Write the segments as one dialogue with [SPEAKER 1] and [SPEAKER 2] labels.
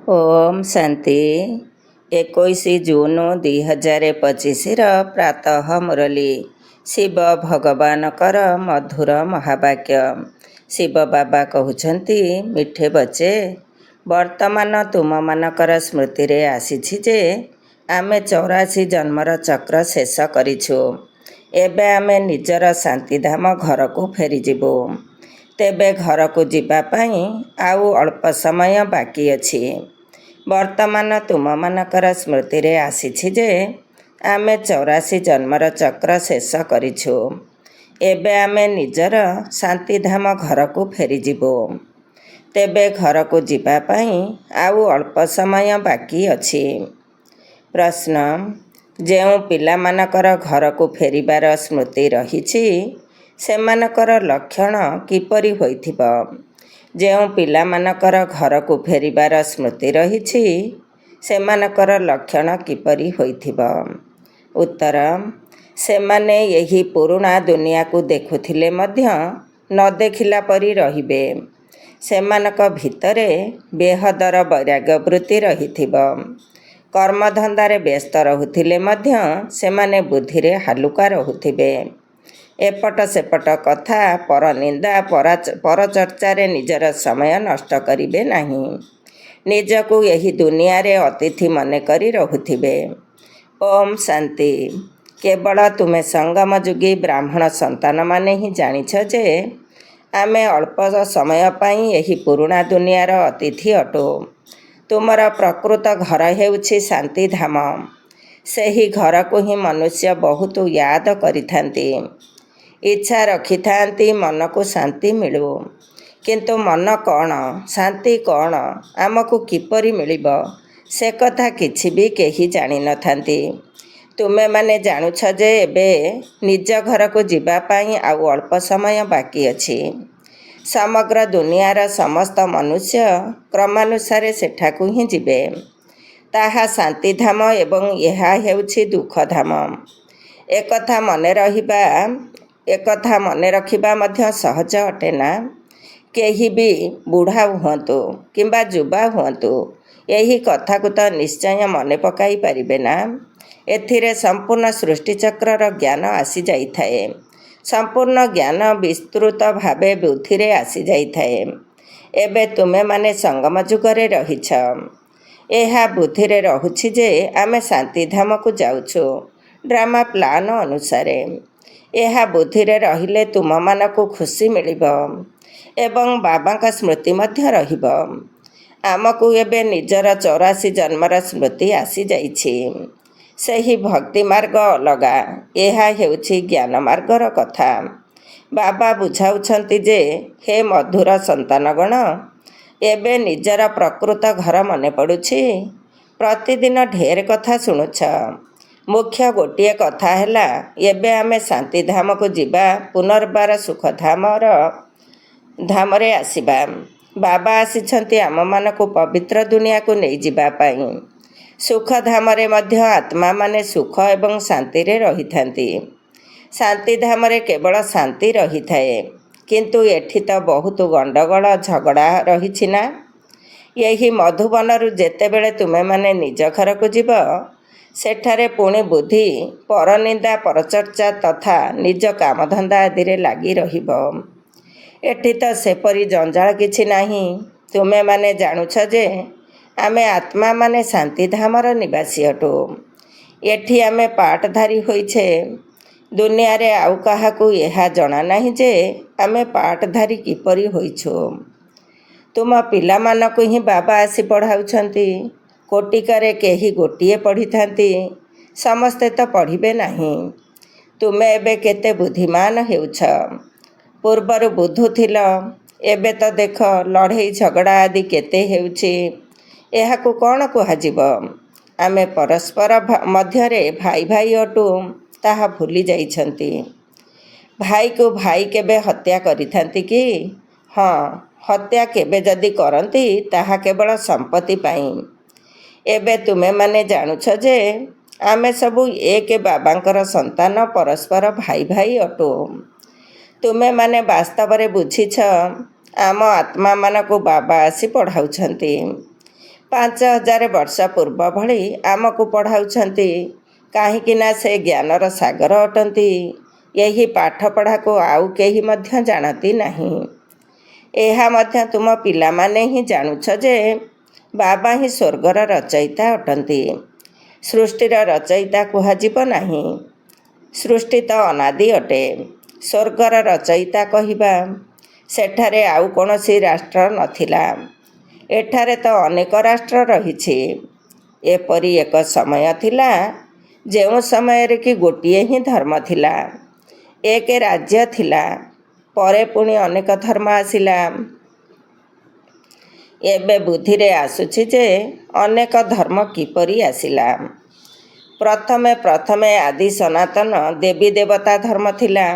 [SPEAKER 1] ଓମ୍ ଶାନ୍ତି। 21 ଜୁନ 2025ର ପ୍ରାତଃ ମୁରଲୀ। ଶିବ ଭଗବାନଙ୍କର ମଧୁର ମହାବାକ୍ୟ। ଶିବ ବାବା କହୁଛନ୍ତି, ମିଠେ ବଚେ, ବର୍ତ୍ତମାନ ତୁମମାନଙ୍କର ସ୍ମୃତିରେ ଆସିଛି ଯେ ଆମେ 84 ଜନ୍ମର ଚକ୍ର ଶେଷ କରିଛୁ। ଏବେ ଆମେ ନିଜର ଶାନ୍ତିଧାମ ଘରକୁ ଫେରିଯିବୁ। ତେବେ ଘରକୁ ଯିବା ପାଇଁ ଆଉ ଅଳ୍ପ ସମୟ ବାକି ଅଛି। ବର୍ତ୍ତମାନ ତୁମମାନଙ୍କର ସ୍ମୃତିରେ ଆସିଛି ଯେ ଆମେ 84 ଜନ୍ମର ଚକ୍ର ଶେଷ କରିଛୁ। ଏବେ ଆମେ ନିଜର ଶାନ୍ତିଧାମ ଘରକୁ ଫେରିଯିବୁ। ତେବେ ଘରକୁ ଯିବା ପାଇଁ ଆଉ ଅଳ୍ପ ସମୟ ବାକି ଅଛି। ପ୍ରଶ୍ନ: ଯେଉଁ ପିଲାମାନଙ୍କର ଘରକୁ ଫେରିବାର ସ୍ମୃତି ରହିଛି ସେମାନଙ୍କର ଲକ୍ଷଣ କିପରି ହୋଇଥିବ? ଯେଉଁ ପିଲାମାନଙ୍କର ଘରକୁ ଫେରିବାର ସ୍ମୃତି ରହିଛି ସେମାନଙ୍କର ଲକ୍ଷଣ କିପରି ହୋଇଥିବ? ଉତ୍ତର: ସେମାନେ ଏହି ପୁରୁଣା ଦୁନିଆକୁ ଦେଖୁଥିଲେ ମଧ୍ୟ ନ ଦେଖିଲା ପରି ରହିବେ। ସେମାନଙ୍କ ଭିତରେ ବେହଦର ବୈରାଗ୍ୟ ବୃତ୍ତି ରହିଥିବ। କର୍ମଧନ୍ଦାରେ ବ୍ୟସ୍ତ ରହୁଥିଲେ ମଧ୍ୟ ସେମାନେ ବୁଦ୍ଧିରେ ହାଲୁକା ରହୁଥିବେ। ଏପଟ ସେପଟ କଥା, ପରନିନ୍ଦା, ପରଚର୍ଚ୍ଚାରେ ନିଜର ସମୟ ନଷ୍ଟ କରିବେ ନାହିଁ। ନିଜକୁ ଏହି ଦୁନିଆରେ ଅତିଥି ମନେକରି ରହୁଥିବେ। ଓମ୍ ଶାନ୍ତି। କେବଳ ତୁମେ ସଙ୍ଗମଯୁଗୀ ବ୍ରାହ୍ମଣ ସନ୍ତାନମାନେ ହିଁ ଜାଣିଛ ଯେ ଆମେ ଅଳ୍ପ ସମୟ ପାଇଁ ଏହି ପୁରୁଣା ଦୁନିଆର ଅତିଥି ଅଟୁ। ତୁମର ପ୍ରକୃତ ଘର ହେଉଛି ଶାନ୍ତିଧାମ। ସେହି ଘରକୁ ହିଁ ମନୁଷ୍ୟ ବହୁତ ୟାଦ କରିଥାନ୍ତି। ଇଚ୍ଛା ରଖିଥାନ୍ତି ମନକୁ ଶାନ୍ତି ମିଳୁ। କିନ୍ତୁ ମନ କ'ଣ, ଶାନ୍ତି କ'ଣ, ଆମକୁ କିପରି ମିଳିବ, ସେ କଥା କିଛି ବି କେହି ଜାଣିନଥାନ୍ତି। ତୁମେମାନେ ଜାଣୁଛ ଯେ ଏବେ ନିଜ ଘରକୁ ଯିବା ପାଇଁ ଆଉ ଅଳ୍ପ ସମୟ ବାକି ଅଛି। ସମଗ୍ର ଦୁନିଆର ସମସ୍ତ ମନୁଷ୍ୟ କ୍ରମାନୁସାରେ ସେଠାକୁ ହିଁ ଯିବେ। ତାହା ଶାନ୍ତିଧାମ ଏବଂ ଏହା ହେଉଛି ଦୁଃଖଧାମ। ଏକଥା ମନେ ରଖିବା ମଧ୍ୟ ସହଜ ଅଟେ ନା? କେହି ବି ବୁଢ଼ା ହୁଅନ୍ତୁ କିମ୍ବା ଯୁବା ହୁଅନ୍ତୁ, ଏହି କଥାକୁ ତ ନିଶ୍ଚୟ ମନେ ପକାଇ ପାରିବେ ନା? ଏଥିରେ ସମ୍ପୂର୍ଣ୍ଣ ସୃଷ୍ଟିଚକ୍ରର ଜ୍ଞାନ ଆସିଯାଇଥାଏ। ସମ୍ପୂର୍ଣ୍ଣ ଜ୍ଞାନ ବିସ୍ତୃତ ଭାବେ ବୁଦ୍ଧିରେ ଆସିଯାଇଥାଏ। ଏବେ ତୁମେମାନେ ସଙ୍ଗମ ଯୁଗରେ ରହିଛ। ଏହା ବୁଦ୍ଧିରେ ରହୁଛି ଯେ ଆମେ ଶାନ୍ତିଧାମକୁ ଯାଉଛୁ ଡ୍ରାମା ପ୍ଲାନ ଅନୁସାରେ। ଏହା ବୁଦ୍ଧିରେ ରହିଲେ ତୁମମାନଙ୍କୁ ଖୁସି ମିଳିବ ଏବଂ ବାବାଙ୍କ ସ୍ମୃତି ମଧ୍ୟ ରହିବ। ଆମକୁ ଏବେ ନିଜର 84 ଜନ୍ମର ସ୍ମୃତି ଆସିଯାଇଛି। ସେହି ଭକ୍ତି ମାର୍ଗ ଅଲଗା, ଏହା ହେଉଛି ଜ୍ଞାନ ମାର୍ଗର କଥା। ବାବା ବୁଝାଉଛନ୍ତି ଯେ ହେ ମଧୁର ସନ୍ତାନଗଣ, ଏବେ ନିଜର ପ୍ରକୃତ ଘର ମନେ ପଡ଼ୁଛି। ପ୍ରତିଦିନ ଢେର କଥା ଶୁଣୁଛ। ମୁଖ୍ୟ ଗୋଟିଏ କଥା ହେଲା, ଏବେ ଆମେ ଶାନ୍ତିଧାମକୁ ଯିବା, ପୁନର୍ବାର ସୁଖଧାମରେ ଆସିବା। ବାବା ଆସିଛନ୍ତି ଆମମାନଙ୍କୁ ପବିତ୍ର ଦୁନିଆକୁ ନେଇଯିବା ପାଇଁ। ସୁଖଧାମରେ ମଧ୍ୟ ଆତ୍ମାମାନେ ସୁଖ ଏବଂ ଶାନ୍ତିରେ ରହିଥାନ୍ତି। ଶାନ୍ତିଧାମରେ କେବଳ ଶାନ୍ତି ରହିଥାଏ। କିନ୍ତୁ ଏଠି ତ ବହୁତ ଗଣ୍ଡଗୋଳ, ଝଗଡ଼ା ରହିଛି ନା? ଏହି ମଧୁବନରୁ ଯେତେବେଳେ ତୁମେମାନେ ନିଜ ଘରକୁ ଯିବ, ସେଠାରେ ପୁଣି ବୁଦ୍ଧି ପରନିନ୍ଦା, ପରଚର୍ଚ୍ଚା ତଥା ନିଜ କାମଧନ୍ଦା ଆଦିରେ ଲାଗି ରହିବ। ଏଠି ତ ସେପରି ଜଞ୍ଜାଳ କିଛି ନାହିଁ। ତୁମେମାନେ ଜାଣୁଛ ଯେ ଆମେ ଆତ୍ମାମାନେ ଶାନ୍ତିଧାମର ନିବାସୀ ଅଟୁ। ଏଠି ଆମେ ପାଟଧାରୀ ହୋଇଛେ। ଦୁନିଆରେ ଆଉ କାହାକୁ ଏହା ଜଣାନାହିଁ ଯେ ଆମେ ପାଟଧାରୀ କିପରି ହୋଇଛୁ। ତୁମ ପିଲାମାନଙ୍କୁ ହିଁ ବାବା ଆସି ପଢ଼ାଉଛନ୍ତି। କୋଟିକରେ କେହି ଗୋଟିଏ ପଢ଼ିଥାନ୍ତି, ସମସ୍ତେ ତ ପଢ଼ିବେ ନାହିଁ। ତୁମେ ଏବେ କେତେ ବୁଦ୍ଧିମାନ ହେଉଛ। ପୂର୍ବରୁ ବୁଝୁଥିଲ, ଏବେ ତ ଦେଖ ଲଢ଼େଇ ଝଗଡ଼ା ଆଦି କେତେ ହେଉଛି। ଏହାକୁ କ'ଣ କୁହାଯିବ? ଆମେ ପରସ୍ପର ମଧ୍ୟରେ ଭାଇ ଭାଇ ଅଟୁ, ତାହା ଭୁଲି ଯାଇଛନ୍ତି। ଭାଇକୁ ଭାଇ କେବେ ହତ୍ୟା କରିଥାନ୍ତି କି? ହଁ, ହତ୍ୟା କେବେ ଯଦି କରନ୍ତି ତାହା କେବଳ ସମ୍ପତ୍ତି ପାଇଁ। ଏବେ ତୁମେମାନେ ଜାଣୁଛ ଯେ ଆମେ ସବୁ ଏକ ବାବାଙ୍କର ସନ୍ତାନ, ପରସ୍ପର ଭାଇ ଭାଇ ଅଟୁ। ତୁମେମାନେ ବାସ୍ତବରେ ବୁଝିଛ, ଆମ ଆତ୍ମାମାନଙ୍କୁ ବାବା ଆସି ପଢ଼ାଉଛନ୍ତି। 5000 ବର୍ଷ ପୂର୍ବ ଭଳି ଆମକୁ ପଢ଼ାଉଛନ୍ତି, କାହିଁକିନା ସେ ଜ୍ଞାନର ସାଗର ଅଟନ୍ତି। ଏହି ପାଠପଢ଼ାକୁ ଆଉ କେହି ମଧ୍ୟ ଜାଣନ୍ତି ନାହିଁ। ଏହା ମଧ୍ୟ ତୁମ ପିଲାମାନେ ହିଁ ଜାଣୁଛ ଯେ ବାବା ହିଁ ସ୍ୱର୍ଗର ରଚୟିତା ଅଟନ୍ତି। ସୃଷ୍ଟିର ରଚୟିତା କୁହାଯିବ ନାହିଁ। ସୃଷ୍ଟି ତ ଅନାଦି ଅଟେ। ସ୍ୱର୍ଗର ରଚୟିତା କହିବା। ସେଠାରେ ଆଉ କୌଣସି ରାଷ୍ଟ୍ର ନଥିଲା। ଏଠାରେ ତ ଅନେକ ରାଷ୍ଟ୍ର ରହିଛି। ଏପରି ଏକ ସମୟ ଥିଲା ଯେଉଁ ସମୟରେ କି ଗୋଟିଏ ହିଁ ଧର୍ମ ଥିଲା, ଏକ ରାଜ୍ୟ ଥିଲା। ପରେ ପୁଣି ଅନେକ ଧର୍ମ ଆସିଲା। ଏବେ ବୁଦ୍ଧିରେ ଆସୁଛି ଯେ ଅନେକ ଧର୍ମ କିପରି ଆସିଲା। ପ୍ରଥମେ ଆଦି ସନାତନ ଦେବୀ ଦେବତା ଧର୍ମ ଥିଲା।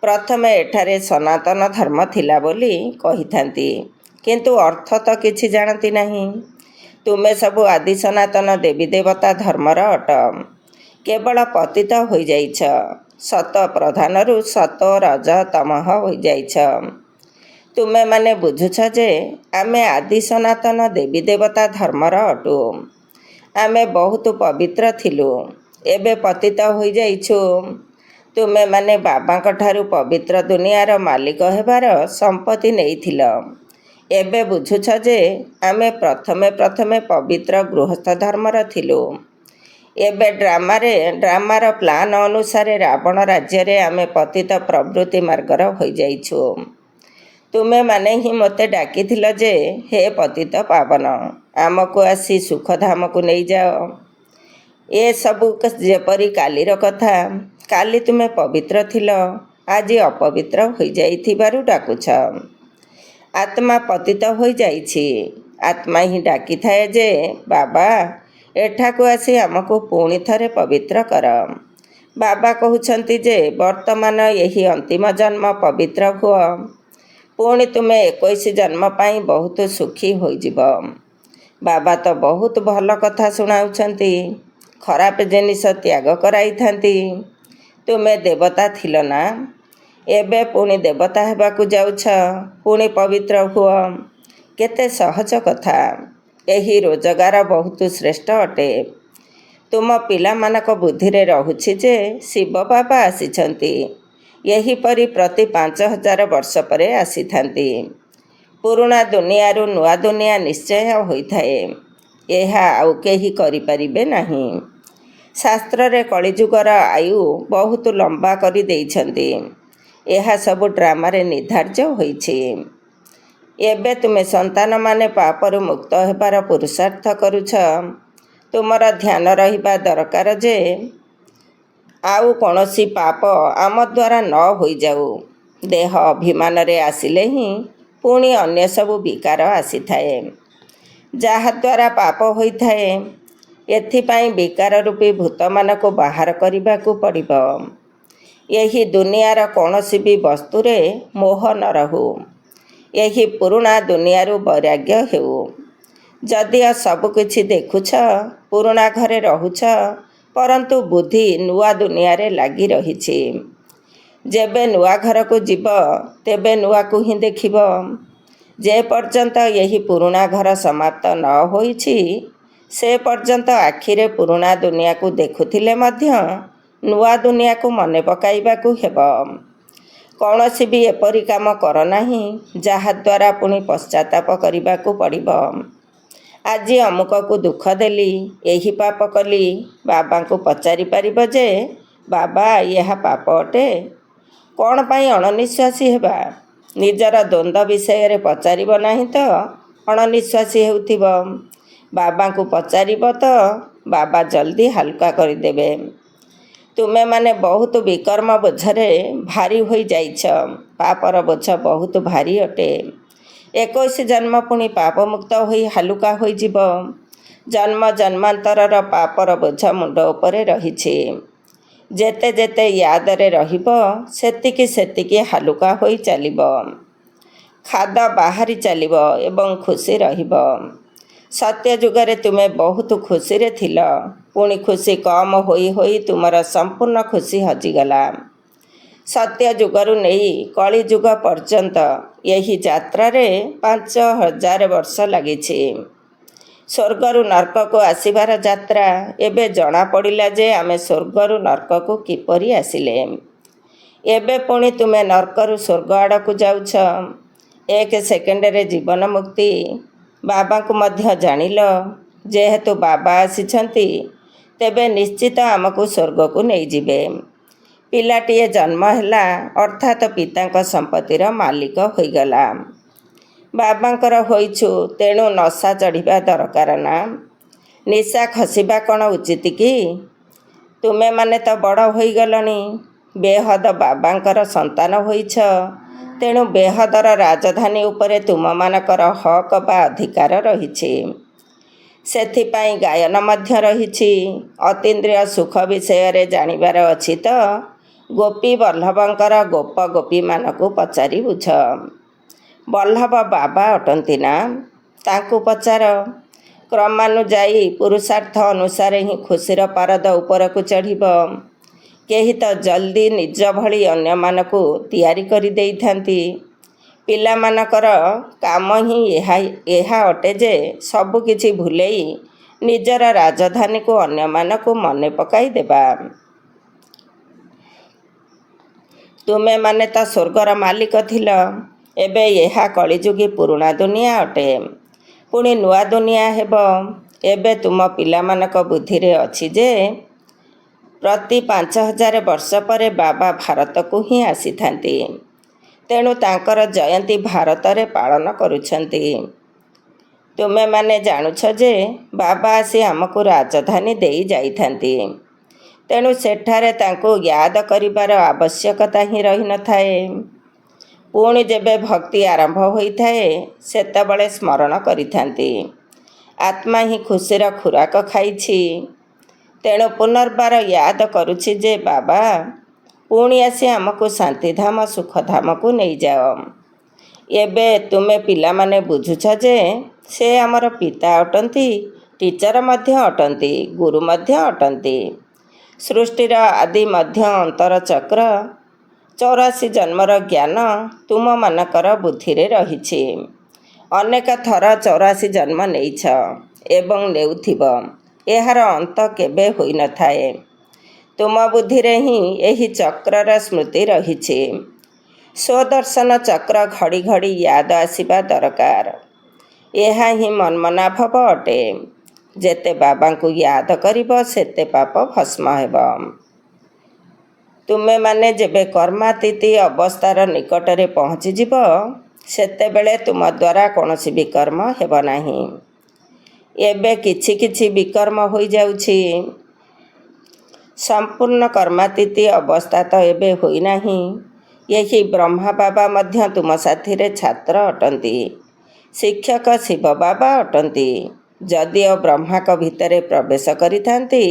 [SPEAKER 1] ପ୍ରଥମେ ଏଠାରେ ସନାତନ ଧର୍ମ ଥିଲା ବୋଲି କହିଥାନ୍ତି, କିନ୍ତୁ ଅର୍ଥ ତ କିଛି ଜାଣନ୍ତି ନାହିଁ। ତୁମେ ସବୁ ଆଦି ସନାତନ ଦେବୀ ଦେବତା ଧର୍ମର ଅଟ। କେବଳ ପତିତ ହୋଇଯାଇଛ। ସତ ପ୍ରଧାନରୁ ସତୋ ରଜ ତମଃ ହୋଇଯାଇଛ। ତୁମେମାନେ ବୁଝୁଛ ଯେ ଆମେ ଆଦି ସନାତନ ଦେବୀ ଦେବତା ଧର୍ମର ଅଟୁ। ଆମେ ବହୁତ ପବିତ୍ର ଥିଲୁ, ଏବେ ପତିତ ହୋଇଯାଇଛୁ। ତୁମେମାନେ ବାବାଙ୍କ ଠାରୁ ପବିତ୍ର ଦୁନିଆର ମାଲିକ ହେବାର ସମ୍ପତ୍ତି ନେଇଥିଲ। ଏବେ ବୁଝୁଛ ଯେ ଆମେ ପ୍ରଥମେ ପବିତ୍ର ଗୃହସ୍ଥ ଧର୍ମର ଥିଲୁ। ଏବେ ଡ୍ରାମାର ପ୍ଲାନ ଅନୁସାରେ ରାବଣ ରାଜ୍ୟରେ ଆମେ ପତିତ ପ୍ରବୃତ୍ତି ମାର୍ଗର ହୋଇଯାଇଛୁ। ତୁମେମାନେ ହିଁ ମୋତେ ଡାକିଥିଲ ଯେ ହେ ପତିତ ପାବନ, ଆମକୁ ଆସି ସୁଖଧାମକୁ ନେଇଯାଅ। ଏସବୁ ଯେପରି କାଲିର କଥା। କାଲି ତୁମେ ପବିତ୍ର ଥିଲ, ଆଜି ଅପବିତ୍ର ହୋଇଯାଇଥିବାରୁ ଡାକୁଛ। ଆତ୍ମା ପତିତ ହୋଇଯାଇଛି। ଆତ୍ମା ହିଁ ଡାକିଥାଏ ଯେ ବାବା, ଏଠାକୁ ଆସି ଆମକୁ ପୁଣି ଥରେ ପବିତ୍ର କର। ବାବା କହୁଛନ୍ତି ଯେ ବର୍ତ୍ତମାନ ଏହି ଅନ୍ତିମ ଜନ୍ମ ପବିତ୍ର ହୁଅ। ପୁଣି ତୁମେ 21 ଜନ୍ମ ପାଇଁ ବହୁତ ସୁଖୀ ହୋଇଯିବ। ବାବା ତ ବହୁତ ଭଲ କଥା ଶୁଣାଉଛନ୍ତି। ଖରାପ ଜିନିଷ ତ୍ୟାଗ କରାଇଥାନ୍ତି। ତୁମେ ଦେବତା ଥିଲ ନା, ଏବେ ପୁଣି ଦେବତା ହେବାକୁ ଯାଉଛ। ପୁଣି ପବିତ୍ର ହୁଅ। କେତେ ସହଜ କଥା। ଏହି ରୋଜଗାର ବହୁତ ଶ୍ରେଷ୍ଠ ଅଟେ। ତୁମ ପିଲାମାନଙ୍କ ବୁଦ୍ଧିରେ ରହୁଛି ଯେ ଶିବ ବାବା ଆସିଛନ୍ତି। ଏହିପରି ପ୍ରତି 5000 ବର୍ଷ ପରେ ଆସିଥାନ୍ତି। ପୁରୁଣା ଦୁନିଆରୁ ନୂଆ ଦୁନିଆ ନିଶ୍ଚୟ ହୋଇଥାଏ। ଏହା ଆଉ କେହି କରିପାରିବେ ନାହିଁ। ଶାସ୍ତ୍ରରେ କଳିଯୁଗର ଆୟୁ ବହୁତ ଲମ୍ବା କରି ଦେଇଛନ୍ତି। ଏହା ସବୁ ଡ୍ରାମାରେ ନିର୍ଦ୍ଧାର୍ଯ୍ୟ ହୋଇଛି। ଏବେ ତୁମେ ସନ୍ତାନମାନେ ପାପରୁ ମୁକ୍ତ ହେବାର ପୁରୁଷାର୍ଥ କରୁଛ। ତୁମର ଧ୍ୟାନ ରହିବା ଦରକାର ଯେ ଆଉ କୌଣସି ପାପ ଆମ ଦ୍ୱାରା ନ ହୋଇଯାଉ। ଦେହ ଅଭିମାନରେ ଆସିଲେ ହିଁ ପୁଣି ଅନ୍ୟ ସବୁ ବିକାର ଆସିଥାଏ, ଯାହାଦ୍ୱାରା ପାପ ହୋଇଥାଏ। ଏଥିପାଇଁ ବିକାର ରୂପୀ ଭୂତମାନଙ୍କୁ ବାହାର କରିବାକୁ ପଡ଼ିବ। ଏହି ଦୁନିଆର କୌଣସି ବି ବସ୍ତୁରେ ମୋହ ନ ରହୁ। ଏହି ପୁରୁଣା ଦୁନିଆରୁ ବୈରାଗ୍ୟ ହେଉ। ଯଦିଓ ସବୁକିଛି ଦେଖୁଛ, ପୁରୁଣା ଘରେ ରହୁଛ, ପରନ୍ତୁ ବୁଦ୍ଧି ନୂଆ ଦୁନିଆରେ ଲାଗି ରହିଛି। ଯେବେ ନୂଆ ଘରକୁ ଯିବ, ତେବେ ନୂଆକୁ ହିଁ ଦେଖିବ। ଯେ ପର୍ଯ୍ୟନ୍ତ ଏହି ପୁରୁଣା ଘର ସମାପ୍ତ ନ ହୋଇଛି, ସେ ପର୍ଯ୍ୟନ୍ତ ଆଖିରେ ପୁରୁଣା ଦୁନିଆକୁ ଦେଖୁଥିଲେ ମଧ୍ୟ ନୂଆ ଦୁନିଆକୁ ମନେ ପକାଇବାକୁ ହେବ। କୌଣସି ବି ଏପରି କାମ କର ନାହିଁ ଯାହାଦ୍ୱାରା ପୁଣି ପଶ୍ଚାତାପ କରିବାକୁ ପଡ଼ିବ। ଆଜି ଅମୁକକୁ ଦୁଃଖ ଦେଲି, ଏହି ପାପ କଲି। ବାବାଙ୍କୁ ପଚାରି ପାରିବ ଯେ ବାବା, ଏହା ପାପ ଅଟେ? କ'ଣ ପାଇଁ ଅଣନିଶ୍ୱାସୀ ହେବା? ନିଜର ଦ୍ୱନ୍ଦ୍ୱ ବିଷୟରେ ପଚାରିବ ନାହିଁ ତ ଅଣନିଶ୍ୱାସୀ ହେଉଥିବ। ବାବାଙ୍କୁ ପଚାରିବ ତ ବାବା ଜଲ୍ଦି ହାଲକା କରିଦେବେ। ତୁମେମାନେ ବହୁତ ବିକର୍ମ ବୋଝରେ ଭାରି ହୋଇଯାଇଛ। ପାପର ବୋଝ ବହୁତ ଭାରି ଅଟେ। 21 ଜନ୍ମ ପୁଣି ପାପମୁକ୍ତ ହୋଇ ହାଲୁକା ହୋଇଯିବ। ଜନ୍ମ ଜନ୍ମାନ୍ତରର ପାପର ବୋଝ ମୁଣ୍ଡ ଉପରେ ରହିଛି। ଯେତେ ଯେତେ ୟାଦରେ ରହିବ, ସେତିକି ହାଲୁକା ହୋଇ ଚାଲିବ। ଖାଦ ବାହାରି ଚାଲିବ ଏବଂ ଖୁସି ରହିବ। ସତ୍ୟ ଯୁଗରେ ତୁମେ ବହୁତ ଖୁସିରେ ଥିଲ। ପୁଣି ଖୁସି କମ୍ ହୋଇ ହୋଇ ତୁମର ସମ୍ପୂର୍ଣ୍ଣ ଖୁସି ହଜିଗଲା। ସତ୍ୟ ଯୁଗରୁ ନେଇ କଳି ଯୁଗ ପର୍ଯ୍ୟନ୍ତ ଏହି ଯାତ୍ରାରେ 5000 ବର୍ଷ ଲାଗିଛି। ସ୍ୱର୍ଗରୁ ନର୍କକୁ ଆସିବାର ଯାତ୍ରା। ଏବେ ଜଣାପଡ଼ିଲା ଯେ ଆମେ ସ୍ୱର୍ଗରୁ ନର୍କକୁ କିପରି ଆସିଲେ। ଏବେ ପୁଣି ତୁମେ ନର୍କରୁ ସ୍ୱର୍ଗ ଆଡ଼କୁ ଯାଉଛ। 1 ସେକେଣ୍ଡରେ ଜୀବନ ମୁକ୍ତି। ବାବାଙ୍କୁ ମଧ୍ୟ ଜାଣିଲ। ଯେହେତୁ ବାବା ଆସିଛନ୍ତି, ତେବେ ନିଶ୍ଚିତ ଆମକୁ ସ୍ୱର୍ଗକୁ ନେଇଯିବେ। ପିଲାଟିଏ ଜନ୍ମ ହେଲା ଅର୍ଥାତ୍ ପିତାଙ୍କ ସମ୍ପତ୍ତିର ମାଲିକ ହୋଇଗଲା। ବାବାଙ୍କର ହୋଇଛୁ, ତେଣୁ ନଶା ଚଢ଼ିବା ଦରକାର ନା। ନିଶା ଖସିବା କ'ଣ ଉଚିତ କି? ତୁମେମାନେ ତ ବଡ଼ ହୋଇଗଲଣି। ବେହଦ ବାବାଙ୍କର ସନ୍ତାନ ହୋଇଛ। ତେଣୁ ବେହଦର ରାଜଧାନୀ ଉପରେ ତୁମମାନଙ୍କର ହକ୍ ବା ଅଧିକାର ରହିଛି। ସେଥିପାଇଁ ଗାୟନ ମଧ୍ୟ ରହିଛି। ଅତୀନ୍ଦ୍ରିୟ ସୁଖ ବିଷୟରେ ଜାଣିବାର ଅଛି ତ ଗୋପୀ ବଲ୍ଲଭଙ୍କର ଗୋପ ଗୋପୀମାନଙ୍କୁ ପଚାରି ବୁଝ। ବଲ୍ଲଭ ବାବା ଅଟନ୍ତି ନା? ତାଙ୍କୁ ପଚାର। କ୍ରମାନୁଯାୟୀ ପୁରୁଷାର୍ଥ ଅନୁସାରେ ହିଁ ଖୁସିର ପାରଦ ଉପରକୁ ଚଢ଼ିବ। କେହି ତ ଜଲ୍ଦି ନିଜ ଭଳି ଅନ୍ୟମାନଙ୍କୁ ତିଆରି କରିଦେଇଥାନ୍ତି। ପିଲାମାନଙ୍କର କାମ ହିଁ ଏହା ଅଟେ ଯେ ସବୁକିଛି ଭୁଲେଇ ନିଜର ରାଜଧାନୀକୁ ଅନ୍ୟମାନଙ୍କୁ ମନେ ପକାଇ ଦେବା। ତୁମେମାନେ ତ ସ୍ୱର୍ଗର ମାଲିକ ଥିଲ। ଏବେ ଏହା କଳିଯୁଗୀ ପୁରୁଣା ଦୁନିଆ ଅଟେ। ପୁଣି ନୂଆ ଦୁନିଆ ହେବ। ଏବେ ତୁମ ପିଲାମାନଙ୍କ ବୁଦ୍ଧିରେ ଅଛି ଯେ ପ୍ରତି 5000 ବର୍ଷ ପରେ ବାବା ଭାରତକୁ ହିଁ ଆସିଥାନ୍ତି। ତେଣୁ ତାଙ୍କର ଜୟନ୍ତୀ ଭାରତରେ ପାଳନ କରୁଛନ୍ତି। ତୁମେମାନେ ଜାଣୁଛ ଯେ ବାବା ଆସି ଆମକୁ ରାଜଧାନୀ ଦେଇ ଯାଇଥାନ୍ତି। ତେଣୁ ସେଠାରେ ତାଙ୍କୁ ୟାଦ କରିବାର ଆବଶ୍ୟକତା ହିଁ ରହିନଥାଏ। ପୁଣି ଯେବେ ଭକ୍ତି ଆରମ୍ଭ ହୋଇଥାଏ, ସେତେବେଳେ ସ୍ମରଣ କରିଥାନ୍ତି, ଆତ୍ମା ହିଁ ଖୁସିର ଖୁରାକ ଖାଇଛି। ତେଣୁ ପୁନର୍ବାର ୟାଦ କରୁଛି ଯେ ବାବା ପୁଣି ଆସି ଆମକୁ ଶାନ୍ତିଧାମ ସୁଖଧାମକୁ ନେଇଯାଅ। ଏବେ ତୁମେ ପିଲାମାନେ ବୁଝୁଛ ଯେ ସେ ଆମର ପିତା ଅଟନ୍ତି, ଟିଚର ମଧ୍ୟ ଅଟନ୍ତି, ଗୁରୁ ମଧ୍ୟ ଅଟନ୍ତି। ସୃଷ୍ଟିର ଆଦି ମଧ୍ୟ ଅନ୍ତର ଚକ୍ର 84 ଜନ୍ମର ଜ୍ଞାନ ତୁମମାନଙ୍କର ବୁଦ୍ଧିରେ ରହିଛି। ଅନେକ ଥର 84 ଜନ୍ମ ନେଇଛ ଏବଂ ନେଉଥିବ। ଏହାର ଅନ୍ତ କେବେ ହୋଇନଥାଏ। ତୁମ ବୁଦ୍ଧିରେ ହିଁ ଏହି ଚକ୍ରର ସ୍ମୃତି ରହିଛି। ସ୍ୱଦର୍ଶନ ଚକ୍ର ଘଡ଼ି ଘଡ଼ି ୟାଦ ଆସିବା ଦରକାର। ଏହା ହିଁ ମନ୍ମନାଭବ ଅଟେ। ଯେତେ ବାବାଙ୍କୁ ୟାଦ କରିବ ସେତେ ପାପ ଭସ୍ମ ହେବ। ତୁମେମାନେ ଯେବେ କର୍ମାତୀତି ଅବସ୍ଥାର ନିକଟରେ ପହଞ୍ଚିଯିବ, ସେତେବେଳେ ତୁମ ଦ୍ୱାରା କୌଣସି ବିକର୍ମ ହେବ ନାହିଁ। ଏବେ କିଛି କିଛି ବିକର୍ମ ହୋଇଯାଉଛି। ସମ୍ପୂର୍ଣ୍ଣ କର୍ମାତୀତି ଅବସ୍ଥା ତ ଏବେ ହୋଇନାହିଁ। ଏହି ବ୍ରହ୍ମା ବାବା ମଧ୍ୟ ତୁମ ସାଥିରେ ଛାତ୍ର ଅଟନ୍ତି। ଶିକ୍ଷକ ଶିବ ବାବା ଅଟନ୍ତି। ଯଦିଓ ବ୍ରହ୍ମାଙ୍କ ଭିତରେ ପ୍ରବେଶ କରିଥାନ୍ତି,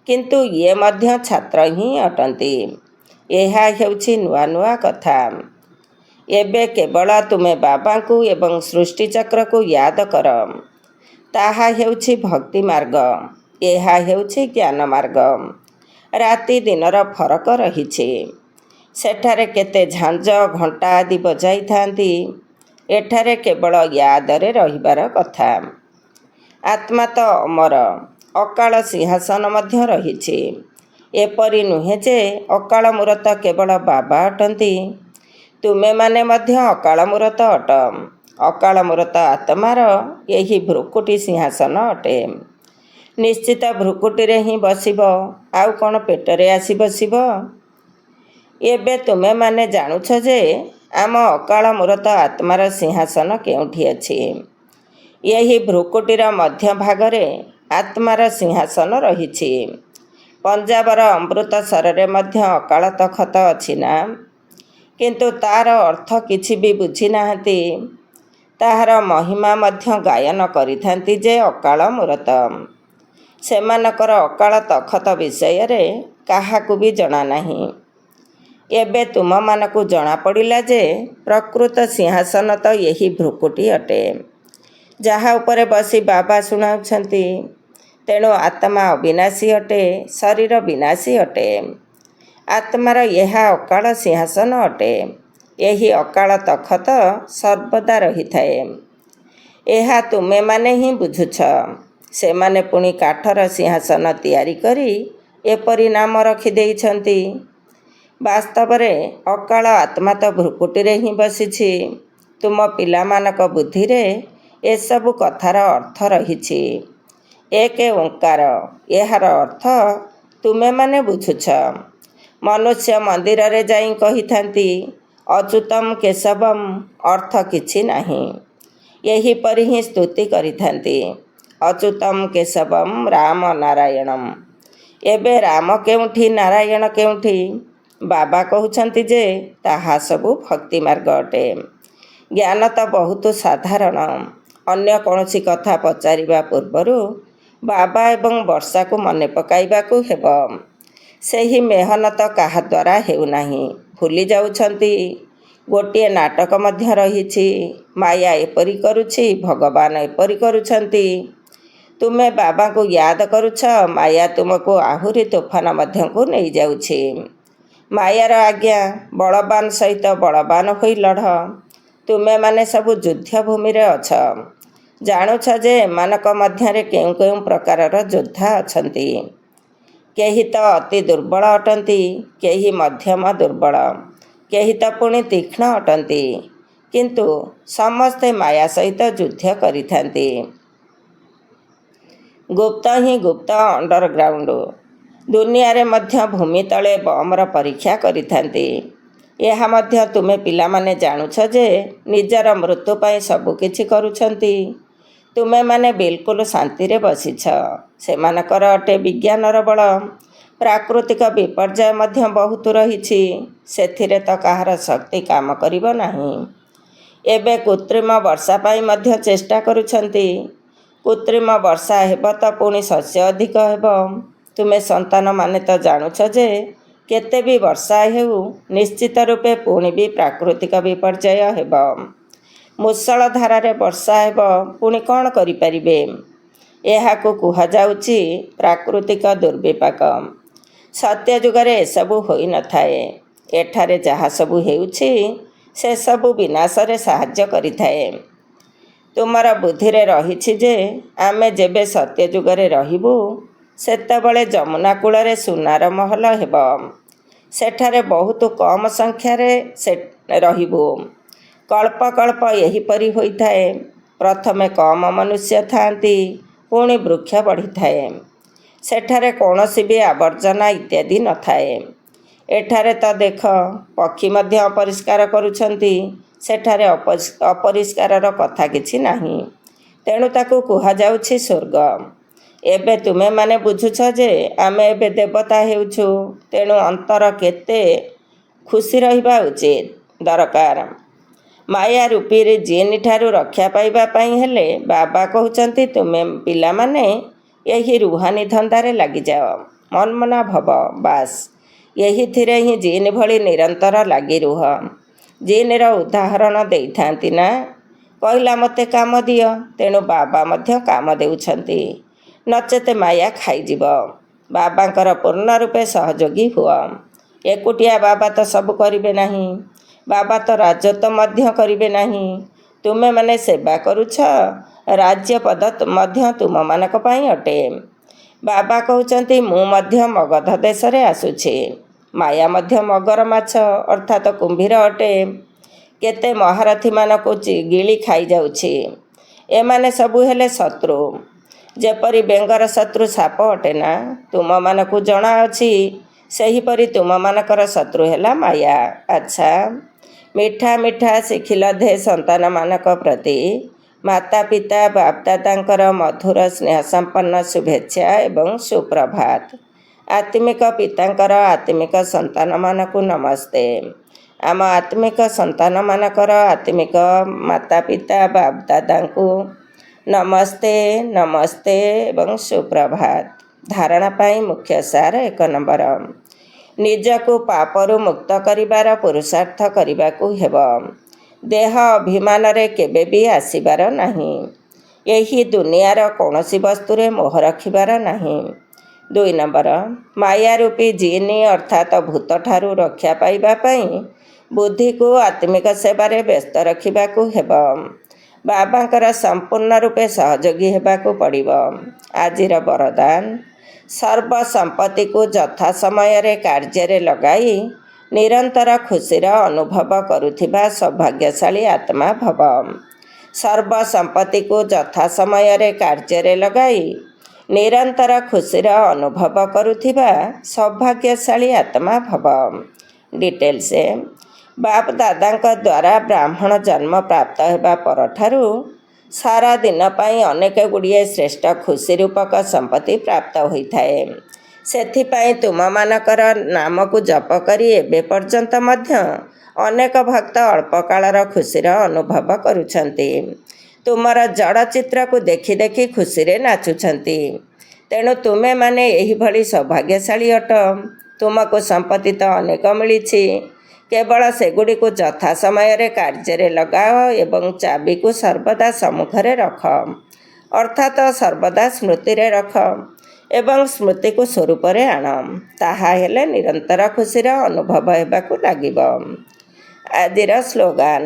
[SPEAKER 1] କିନ୍ତୁ ଇଏ ମଧ୍ୟ ଛାତ୍ର ହିଁ ଅଟନ୍ତି। ଏହା ହେଉଛି ନୂଆ ନୂଆ କଥା। ଏବେ କେବଳ ତୁମେ ବାବାଙ୍କୁ ଏବଂ ସୃଷ୍ଟିଚକ୍ରକୁ ୟାଦ କର। ତାହା ହେଉଛି ଭକ୍ତି ମାର୍ଗ। ଏହା ହେଉଛି ଜ୍ଞାନ ମାର୍ଗ। ରାତି ଦିନର ଫରକ ରହିଛି। ସେଠାରେ କେତେ ଝାଞ୍ଜ ଘଣ୍ଟା ଆଦି ବଜାଇଥାନ୍ତି। ଏଠାରେ କେବଳ ୟାଦରେ ରହିବାର କଥା। ଆତ୍ମା ତ ଅମର। ଅକାଳ ସିଂହାସନ ମଧ୍ୟ ରହିଛି। ଏପରି ନୁହେଁ ଯେ ଅକାଳ ମୂରତ କେବଳ ବାବା ଅଟନ୍ତି। ତୁମେମାନେ ମଧ୍ୟ ଅକାଳ ମୂରତ ଅଟ। ଅକାଳ ମୂରତ ଆତ୍ମାର ଏହି ଭ୍ରୁକୁଟି ସିଂହାସନ ଅଟେ। ନିଶ୍ଚିତ ଭ୍ରୁକୁଟିରେ ହିଁ ବସିବ। ଆଉ କ'ଣ ପେଟରେ ଆସି ବସିବ? ଏବେ ତୁମେମାନେ ଜାଣୁଛ ଯେ ଆମ ଅକାଳ ମୂରତ ଆତ୍ମାର ସିଂହାସନ କେଉଁଠି ଅଛି। ଏହି ଭ୍ରୁକୁଟିର ମଧ୍ୟଭାଗରେ ଆତ୍ମାର ସିଂହାସନ ରହିଛି। ପଞ୍ଜାବର ଅମୃତସରରେ ମଧ୍ୟ ଅକାଳ ତଖତ ଅଛି ନା? କିନ୍ତୁ ତା'ର ଅର୍ଥ କିଛି ବି ବୁଝି ନାହାନ୍ତି। ତାହାର ମହିମା ମଧ୍ୟ ଗାୟନ କରିଥାନ୍ତି ଯେ ଅକାଳ ମୂରତ। ସେମାନଙ୍କର ଅକାଳ ତଖତ ବିଷୟରେ କାହାକୁ ବି ଜଣାନାହିଁ। ଏବେ ତୁମମାନଙ୍କୁ ଜଣାପଡ଼ିଲା ଯେ ପ୍ରକୃତ ସିଂହାସନ ତ ଏହି ଭ୍ରୁକୁଟି ଅଟେ, ଯାହା ଉପରେ ବସି ବାବା ଶୁଣାଉଛନ୍ତି। ତେଣୁ ଆତ୍ମା ଅବିନାଶୀ ଅଟେ, ଶରୀର ବିନାଶୀ ଅଟେ। ଆତ୍ମାର ଏହା ଅକାଳ ସିଂହାସନ ଅଟେ। ଏହି ଅକାଳ ତଖତ ସର୍ବଦା ରହିଥାଏ। ଏହା ତୁମେମାନେ ହିଁ ବୁଝୁଛ। ସେମାନେ ପୁଣି କାଠର ସିଂହାସନ ତିଆରି କରି ଏପରି ନାମ ରଖିଦେଇଛନ୍ତି। ବାସ୍ତବରେ ଅକାଳ ଆତ୍ମା ତ ଭ୍ରୁକୁଟିରେ ହିଁ ବସିଛି। ତୁମ ପିଲାମାନଙ୍କ ବୁଦ୍ଧିରେ ଏସବୁ କଥାର ଅର୍ଥ ରହିଛି। ଏକ ଓଁକାର, ଏହାର ଅର୍ଥ ତୁମେମାନେ ବୁଝୁଛ। ମନୁଷ୍ୟ ମନ୍ଦିରରେ ଯାଇ କହିଥାନ୍ତି ଅଚ୍ୟୁତମ୍ କେଶବମ୍, ଅର୍ଥ କିଛି ନାହିଁ। ଏହିପରି ହିଁ ସ୍ତୁତି କରିଥାନ୍ତି ଅଚ୍ୟୁତମ୍ କେଶବମ୍ ରାମ ନାରାୟଣମ୍। ଏବେ ରାମ କେଉଁଠି, ନାରାୟଣ କେଉଁଠି? ବାବା କହୁଛନ୍ତି ଯେ ତାହା ସବୁ ଭକ୍ତି ମାର୍ଗ ଅଟେ। ଜ୍ଞାନ ତ ବହୁତ ସାଧାରଣ। ଅନ୍ୟ କୌଣସି କଥା ପଚାରିବା ପୂର୍ବରୁ ବାବା ଏବଂ ବର୍ଷାକୁ ମନେ ପକାଇବାକୁ ହେବ। ସେହି ମେହନତ କାହା ଦ୍ୱାରା ହେଉନାହିଁ, ଭୁଲି ଯାଉଛନ୍ତି। ଗୋଟିଏ ନାଟକ ମଧ୍ୟ ରହିଛି। ମାୟା ଏପରି କରୁଛି, ଭଗବାନ ଏପରି କରୁଛନ୍ତି। ତୁମେ ବାବାଙ୍କୁ ୟାଦ କରୁଛ, ମାୟା ତୁମକୁ ଆହୁରି ତୋଫାନ ମଧ୍ୟକୁ ନେଇଯାଉଛି। ମାୟାର ଆଜ୍ଞା, ବଳବାନ ସହିତ ବଳବାନ ହୋଇ ଲଢ଼। ତୁମେମାନେ ସବୁ ଯୁଦ୍ଧ ଭୂମିରେ ଅଛ। ଜାଣୁଛ ଯେ ଏମାନଙ୍କ ମଧ୍ୟରେ କେଉଁ କେଉଁ ପ୍ରକାରର ଯୋଦ୍ଧା ଅଛନ୍ତି। କେହି ତ ଅତି ଦୁର୍ବଳ ଅଟନ୍ତି, କେହି ମଧ୍ୟମ ଦୁର୍ବଳ, କେହି ତ ପୁଣି ତୀକ୍ଷ୍ଣ ଅଟନ୍ତି, କିନ୍ତୁ ସମସ୍ତେ ମାୟା ସହିତ ଯୁଦ୍ଧ କରିଥାନ୍ତି। ଗୁପ୍ତ ହିଁ ଗୁପ୍ତ ଅଣ୍ଡରଗ୍ରାଉଣ୍ଡ ଦୁନିଆରେ ମଧ୍ୟ ଭୂମି ତଳେ ବମ୍ର ପରୀକ୍ଷା କରିଥାନ୍ତି। ଏହା ମଧ୍ୟ ତୁମେ ପିଲାମାନେ ଜାଣୁଛ ଯେ ନିଜର ମୃତ୍ୟୁ ପାଇଁ ସବୁକିଛି କରୁଛନ୍ତି। ତୁମେମାନେ ବିଲକୁଲ ଶାନ୍ତିରେ ବସିଛ। ସେମାନଙ୍କର ଅଟେ ବିଜ୍ଞାନର ବଳ। ପ୍ରାକୃତିକ ବିପର୍ଯ୍ୟୟ ମଧ୍ୟ ବହୁତ ରହିଛି। ସେଥିରେ ତ କାହାର ଶକ୍ତି କାମ କରିବ ନାହିଁ। ଏବେ କୃତ୍ରିମ ବର୍ଷା ପାଇଁ ମଧ୍ୟ ଚେଷ୍ଟା କରୁଛନ୍ତି। କୃତ୍ରିମ ବର୍ଷା ହେବ ତ ପୁଣି ଶସ୍ୟ ଅଧିକ ହେବ। ତୁମେ ସନ୍ତାନମାନେ ତ ଜାଣୁଛ ଯେ କେତେ ବି ବର୍ଷା ହେଉ, ନିଶ୍ଚିତ ରୂପେ ପୁଣି ବି ପ୍ରାକୃତିକ ବିପର୍ଯ୍ୟୟ ହେବ। ମୂଷଳ ଧାରାରେ ବର୍ଷା ହେବ, ପୁଣି କ'ଣ କରିପାରିବେ? ଏହାକୁ କୁହାଯାଉଛି ପ୍ରାକୃତିକ ଦୁର୍ବିପାକ। ସତ୍ୟ ଯୁଗରେ ଏସବୁ ହୋଇନଥାଏ। ଏଠାରେ ଯାହା ସବୁ ହେଉଛି ସେସବୁ ବିନାଶରେ ସାହାଯ୍ୟ କରିଥାଏ। ତୁମର ବୁଦ୍ଧିରେ ରହିଛି ଯେ ଆମେ ଯେବେ ସତ୍ୟ ଯୁଗରେ ରହିବୁ, ସେତେବେଳେ ଯମୁନା କୂଳରେ ସୁନାର ମହଲ ହେବ। ସେଠାରେ ବହୁତ କମ୍ ସଂଖ୍ୟାରେ ରହିବୁ। କଳ୍ପ କଳ୍ପ ଏହିପରି ହୋଇଥାଏ। ପ୍ରଥମେ କମ୍ ମନୁଷ୍ୟ ଥାଆନ୍ତି, ପୁଣି ବୃକ୍ଷ ବଢ଼ିଥାଏ। ସେଠାରେ କୌଣସି ବି ଆବର୍ଜନା ଇତ୍ୟାଦି ନଥାଏ। ଏଠାରେ ତ ଦେଖ, ପକ୍ଷୀ ମଧ୍ୟ ଅପରିଷ୍କାର କରୁଛନ୍ତି। ସେଠାରେ ଅପରିଷ୍କାରର କଥା କିଛି ନାହିଁ। ତେଣୁ ତାକୁ କୁହାଯାଉଛି ସ୍ୱର୍ଗ। ଏବେ ତୁମେମାନେ ବୁଝୁଛ ଯେ ଆମେ ଏବେ ଦେବତା ହେଉଛୁ। ତେଣୁ ଅନ୍ତର କେତେ ଖୁସି ରହିବା ଉଚିତ, ଦରକାର। ମାୟା ରୂପୀ ଜିନ୍ଠାରୁ ରକ୍ଷା ପାଇବା ପାଇଁ ହେଲେ ବାବା କହୁଛନ୍ତି ତୁମେ ପିଲାମାନେ ଏହି ରୁହାନୀ ଧନ୍ଦାରେ ଲାଗିଯାଅ। ମନ୍ମନା ଭବ, ବାସ୍। ଏହିଥିରେ ହିଁ ଜିନ୍ ଭଳି ନିରନ୍ତର ଲାଗି ରୁହ। ଜିନ୍ର ଉଦାହରଣ ଦେଇଥାନ୍ତି ନା, କହିଲା ମୋତେ କାମ ଦିଅ। ତେଣୁ ବାବା ମଧ୍ୟ କାମ ଦେଉଛନ୍ତି, ନଚେତ ମାୟା ଖାଇଯିବ। ବାବାଙ୍କର ପୂର୍ଣ୍ଣ ରୂପେ ସହଯୋଗୀ ହୁଅ। ଏକୁଟିଆ ବାବା ତ ସବୁ କରିବେ ନାହିଁ। ବାବା ତ ରାଜତ୍ୱ ମଧ୍ୟ କରିବେ ନାହିଁ। ତୁମେମାନେ ସେବା କରୁଛ, ରାଜ୍ୟପଦ ମଧ୍ୟ ତୁମମାନଙ୍କ ପାଇଁ ଅଟେ। ବାବା କହୁଛନ୍ତି ମୁଁ ମଧ୍ୟ ମଗଧ ଦେଶରେ ଆସୁଛି। ମାୟା ମଧ୍ୟ ମଗର ମାଛ ଅର୍ଥାତ୍ କୁମ୍ଭୀର ଅଟେ। କେତେ ମହାରଥୀମାନଙ୍କୁ ଗିଳି ଖାଇଯାଉଛି। ଏମାନେ ସବୁ ହେଲେ ଶତ୍ରୁ। ଯେପରି ବେଙ୍ଗର ଶତ୍ରୁ ସାପ ଅଟେ ନା, ତୁମମାନଙ୍କୁ ଜଣାଅଛି। ସେହିପରି ତୁମମାନଙ୍କର ଶତ୍ରୁ ହେଲା ମାୟା। ଆଚ୍ଛା, ମିଠା ମିଠା ଶିଖିଲ ଧେ ସନ୍ତାନମାନଙ୍କ ପ୍ରତି ମାତା ପିତା ବାପଦାଦାଙ୍କର ମଧୁର ସ୍ନେହ ସମ୍ପନ୍ନ ଶୁଭେଚ୍ଛା ଏବଂ ସୁପ୍ରଭାତ। ଆତ୍ମିକ ପିତାଙ୍କର ଆତ୍ମିକ ସନ୍ତାନମାନଙ୍କୁ ନମସ୍ତେ। ଆମ ଆତ୍ମିକ ସନ୍ତାନମାନଙ୍କର ଆତ୍ମିକ ମାତା ପିତା ବାପଦାଦାଙ୍କୁ ନମସ୍ତେ, ନମସ୍ତେ ଏବଂ ସୁପ୍ରଭାତ। ଧାରଣା ପାଇଁ ମୁଖ୍ୟ ସାର 1 ନମ୍ବର। ନିଜକୁ ପାପରୁ ମୁକ୍ତ କରିବାର ପୁରୁଷାର୍ଥ କରିବାକୁ ହେବ। ଦେହ ଅଭିମାନରେ କେବେ ବି ଆସିବାର ନାହିଁ। ଏହି ଦୁନିଆର କୌଣସି ବସ୍ତୁରେ ମୋହ ରଖିବାର ନାହିଁ। 2 ନମ୍ବର। ମାୟା ରୂପୀ ଜିନ୍ ଅର୍ଥାତ୍ ଭୂତଠାରୁ ରକ୍ଷା ପାଇବା ପାଇଁ ବୁଦ୍ଧିକୁ ଆତ୍ମିକ ସେବାରେ ବ୍ୟସ୍ତ ରଖିବାକୁ ହେବ। ବାବାଙ୍କର ସମ୍ପୂର୍ଣ୍ଣ ରୂପେ ସହଯୋଗୀ ହେବାକୁ ପଡ଼ିବ। ଆଜିର ବରଦାନ, ସର୍ବ ସମ୍ପତ୍ତିକୁ ଯଥା ସମୟରେ କାର୍ଯ୍ୟରେ ଲଗାଇ ନିରନ୍ତର ଖୁସିର ଅନୁଭବ କରୁଥିବା ସୌଭାଗ୍ୟଶାଳୀ ଆତ୍ମା ଭବ। ସର୍ବ ସମ୍ପତ୍ତିକୁ ଯଥା ସମୟରେ କାର୍ଯ୍ୟରେ ଲଗାଇ ନିରନ୍ତର ଖୁସିର ଅନୁଭବ କରୁଥିବା ସୌଭାଗ୍ୟଶାଳୀ ଆତ୍ମା ଭବ। ଡିଟେଲ୍ସ, ବାପ ଦାଦାଙ୍କ ଦ୍ୱାରା ବ୍ରାହ୍ମଣ ଜନ୍ମ ପ୍ରାପ୍ତ ହେବା ପରଠାରୁ ସାରା ଦିନ ପାଇଁ ଅନେକ ଗୁଡ଼ିଏ ଶ୍ରେଷ୍ଠ ଖୁସି ରୂପକ ସମ୍ପତ୍ତି ପ୍ରାପ୍ତ ହୋଇଥାଏ। ସେଥିପାଇଁ ତୁମମାନଙ୍କର ନାମକୁ ଜପ କରି ଏବେ ପର୍ଯ୍ୟନ୍ତ ମଧ୍ୟ ଅନେକ ଭକ୍ତ ଅଳ୍ପ କାଳର ଖୁସିର ଅନୁଭବ କରୁଛନ୍ତି। ତୁମର ଜଡ଼ ଚିତ୍ରକୁ ଦେଖି ଦେଖି ଖୁସିରେ ନାଚୁଛନ୍ତି। ତେଣୁ ତୁମେମାନେ ଏହିଭଳି ସୌଭାଗ୍ୟଶାଳୀ ଅଟ। ତୁମକୁ ସମ୍ପତ୍ତି ତ ଅନେକ ମିଳିଛି, କେବଳ ସେଗୁଡ଼ିକୁ ଯଥା ସମୟରେ କାର୍ଯ୍ୟରେ ଲଗାଅ ଏବଂ ଚାବିକୁ ସର୍ବଦା ସମ୍ମୁଖରେ ରଖ, ଅର୍ଥାତ୍ ସର୍ବଦା ସ୍ମୃତିରେ ରଖ ଏବଂ ସ୍ମୃତିକୁ ସ୍ୱରୂପରେ ଆଣ। ତାହା ହେଲେ ନିରନ୍ତର ଖୁସିର ଅନୁଭବ ହେବାକୁ ଲାଗିବ। ଆଜିର ସ୍ଲୋଗାନ,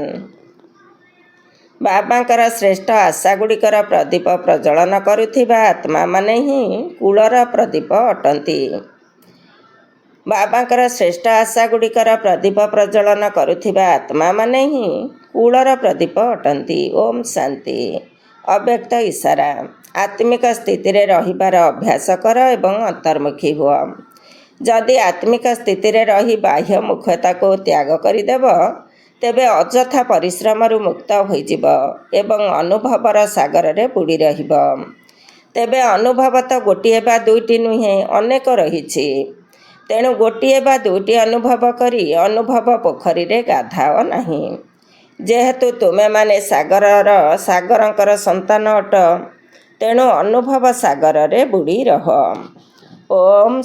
[SPEAKER 1] ବାବାଙ୍କର ଶ୍ରେଷ୍ଠ ଆଶାଗୁଡ଼ିକର ପ୍ରଦୀପ ପ୍ରଜ୍ୱଳନ କରୁଥିବା ଆତ୍ମାମାନେ ହିଁ କୂଳର ପ୍ରଦୀପ ଅଟନ୍ତି। ବାବାଙ୍କର ଶ୍ରେଷ୍ଠ ଆଶାଗୁଡ଼ିକର ପ୍ରଦୀପ ପ୍ରଜ୍ୱଳନ କରୁଥିବା ଆତ୍ମାମାନେ ହିଁ କୂଳର ପ୍ରଦୀପ ଅଟନ୍ତି। ଓମ୍ ଶାନ୍ତି। ଅବ୍ୟକ୍ତ ଇସାରା, ଆତ୍ମିକ ସ୍ଥିତିରେ ରହିବାର ଅଭ୍ୟାସ କର ଏବଂ ଅନ୍ତର୍ମୁଖୀ ହୁଅ। ଯଦି ଆତ୍ମିକ ସ୍ଥିତିରେ ରହି ବାହ୍ୟ ମୁଖ୍ୟତାକୁ ତ୍ୟାଗ କରିଦେବ, ତେବେ ଅଯଥା ପରିଶ୍ରମରୁ ମୁକ୍ତ ହୋଇଯିବ ଏବଂ ଅନୁଭବର ସାଗରରେ ବୁଡ଼ି ରହିବ। ତେବେ ଅନୁଭବ ତ ଗୋଟିଏ ବା ଦୁଇଟି ନୁହେଁ, ଅନେକ ରହିଛି। ତେଣୁ ଗୋଟିଏ ବା ଦୁଇଟି ଅନୁଭବ କରି ଅନୁଭବ ପୋଖରୀରେ ଗାଧାଅ ନାହିଁ। ଯେହେତୁ ତୁମେମାନେ ସାଗରଙ୍କର ସନ୍ତାନ ଅଟ, ତେଣୁ ଅନୁଭବ ସାଗରରେ ବୁଡ଼ି ରହ। ଓମ୍